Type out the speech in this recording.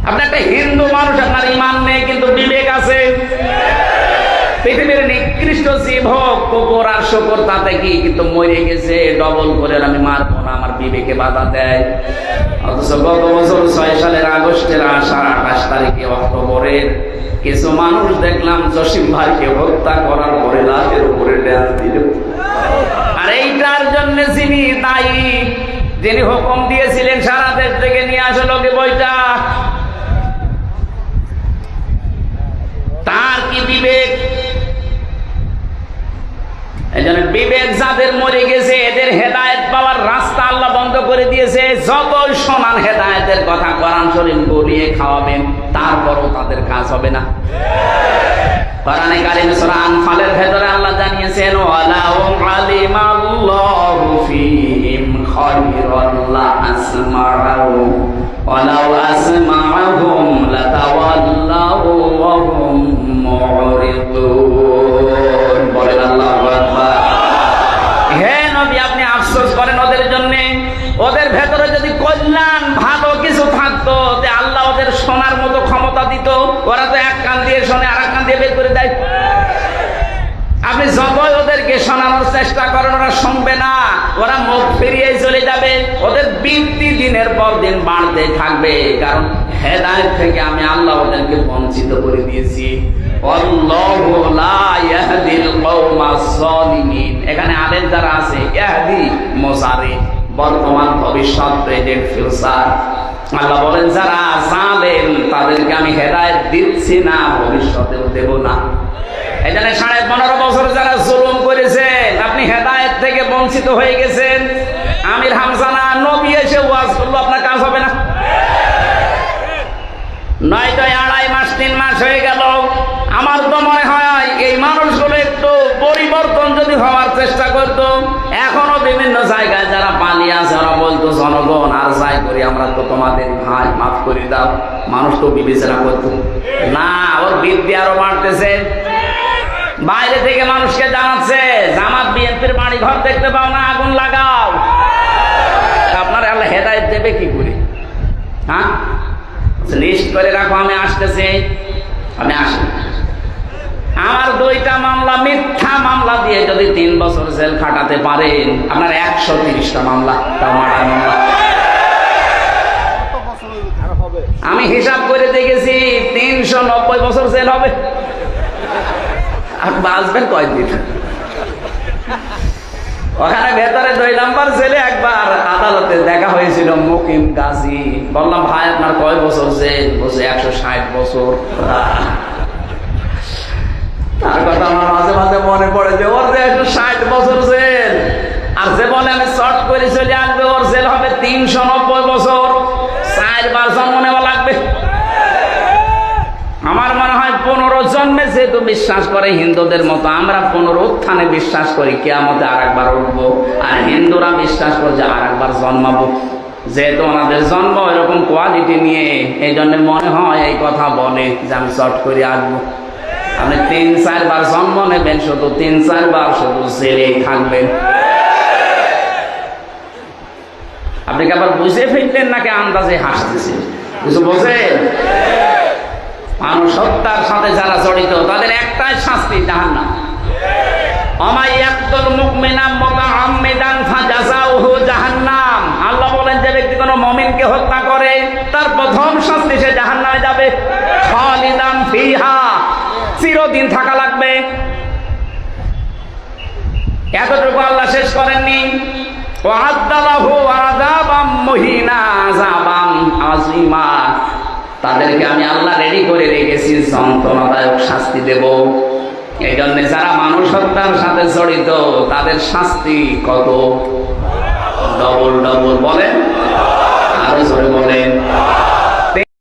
আপনি একটা হিন্দু মানুষ, আপনার ইমান নেই কিন্তু বিবেক আছে। পৃথিবীর নিকৃষ্ট জীব হোক কুকুর আর শুকর, তাতে কি, কিন্তু মরে গেছে, ডবল করে আমি মারবো না, আমার বিবেকে বাধা দেয়। অথচ গত বছর 6 সালের আগস্টের 28 তারিখে অক্টোবরের কিছু মানুষ দেখলাম জসিম ভাইকে হত্যা করার পরে লাশের উপরে ড্যান্স দিল। আর এইটার জন্য যিনি দায়ী, যিনি হুকুম দিয়েছিলেন সারা দেশ থেকে নিয়ে আসো লোকে বইটা, তার কি বিবেক? এজন্য বিবেক যাদের মরে গেছে এদের হেদায়েত পাওয়ার রাস্তা আল্লাহ বন্ধ করে দিয়েছে। যতই সমান হেদায়েতের কথা কোরআন শরীফ বলিয়ে খাওয়াবেন, তারপরও তাদের কাজ হবে না। কোরআনে কারীম সূরা আনফালের ভেতরে আল্লাহ জানিয়েছেন, ওয়ালাউ আলিমাল্লাহু ফীহিম খায়রান লা আসমা'হুম ওয়ালাউ আসমা'হুম লাতাওয়াল্লাউ ওয়া হুম মু'রিদুন। বলেন আল্লাহু আকবার। হে নবী, আপনি আফসোস করেন ওদের জন্য। ওদের ভেতরে যদি কল্যাণ ভালো কিছু থাকতো, যে আল্লাহ ওদের শোনার মতো ক্ষমতা দিত, ওরা তো এক কান দিয়ে শোনে আর এক কান দিয়ে বের করে দেয়। আপনি যতই ওদেরকে শোনানোর চেষ্টা করেন ওরা শুনবে না, ওরা মুখ ফিরিয়ে চলে যাবে। ওদের বৃত্তি দিনের পর দিন বাড়তে থাকবে, কারণ হেদায়েত থেকে আমি আল্লাহ ওদেরকে বঞ্চিত করে দিয়েছি। আল্লাহু লা ইয়াহদিল কওমাস যালিমিন। এখানে আলেম যারা আছে, ইয়াহদি মুসারি, বর্তমান, ভবিষ্যৎ, প্রেজেন্ট, ফিউচার। আল্লাহ বলেন যারা জালেম তাদেরকে আমি হেদায়েত দিচ্ছি না, ভবিষ্যতেও দেব না। এখানে 15.5 বছর যারা জুলুম করেছে, আপনি হেদায়েত থেকে বঞ্চিত হয়ে গেছেন। আমির হামজানা নবী এসে ওয়াজ করলো, আপনার কাজ হবে না। নয়তো 2.5 মাস 3 মাস হয়ে গেল। আমার তো মনে হয় এই মানুষগুলো একটু পরিবর্তন যদি হওয়ার চেষ্টা করতো। এখনো বিভিন্ন জায়গায় যারা পালিয়ে আছে ওরা বলতো, জনগণ আর যাই করি আমরা তো তোমাদের ভাই, মাফ করে দাও। মানুষ তো বিবেচনা করতো না, ওর বৃদ্ধি আরো বাড়তেছে। বাইরে থেকে মানুষকে জানাচ্ছে, জামাত বিএনপির বাড়ি ঘর দেখতে পাও না, আগুন লাগাও। আপনার আল্লাহ হেদায়েত দেবে কি করে? হ্যাঁ, লিস্ট করে রাখো, আমি আসতেছি, আমি আসি। আমার 2টা মামলা, মিথ্যা মামলা দিয়ে যদি 3 বছর জেল খাটাতে পারেন, আপনার 130টা মামলা, তাও মার্ডার মামলা। আমি হিসাব করে দেখেছি 390 বছর জেল হবে। আর বাঁচবেন কয়দিন? ওখানে ভেতরে 2 নম্বর জেলে একবার আদালতে দেখা হয়েছিল মুকিম গাজী। বললাম, ভাই আপনার কয় বছর জেল? বলছে 160 বছর। তার কথা আমার মাঝে মাঝে মনে পড়ে যে ওর যে 160 বছর জেল, আর যে বলে আমি শর্ট করে চলে আসবে, ওর জেল হবে 390 বছর। 4 বার জন্ম নেওয়া লাগবে। আমার মনে হয় 15 জন্মে যেহেতু বিশ্বাস করে হিন্দুদের মতো, আমরা পুনরুত্থানে বিশ্বাস করি, কিয়ামতে আরেকবার উঠবো। আর হিন্দুরা বিশ্বাস করে যে আরেকবার জন্মাবো। যেহেতু ওনাদের জন্ম এরকম কোয়ালিটি নিয়ে, এই জন্য মনে হয় এই কথা বলে যে আমি শর্ট করে আসবো। আপনি 3-4 বার জন্ম নেবেন, শুধু 3-4 বার শুধু জেলেই থাকবেন। আপনি কি আবার বুঝে ফেললেন নাকি আন্দাজে হাসতেছেন? কিছু বোঝেন? মানুষ হত্যার সাথে যারা জড়িত তাদের একটাই শাস্তি, জাহান্নাম। আমায়াক্তুল মুমিনা মুতাআম্মিদান ফাজাযাউহু জাহান্নাম। আল্লাহ বলেন, যে ব্যক্তি কোনো মুমিনকে হত্যা করে তার প্রথম শাস্তি সে জাহান্নামে যাবে। খালিদান ফিহা, চিরদিন থাকা লাগবে। এতটুকু আল্লাহ শেষ করেননি, ওয়া'আদ্দা লাহু আযাবাম মুহিনা, আযাবাম আযীমা। তাদেরকে আমি আল্লাহ রেডি করে রেখেছি, যন্ত্রণাদায়ক শাস্তি দেব। এই জন্য যারা মানুষ হত্যার সাথে জড়িত তাদের শাস্তি কত? Double double. বলেন, আরো জোরে বলেন।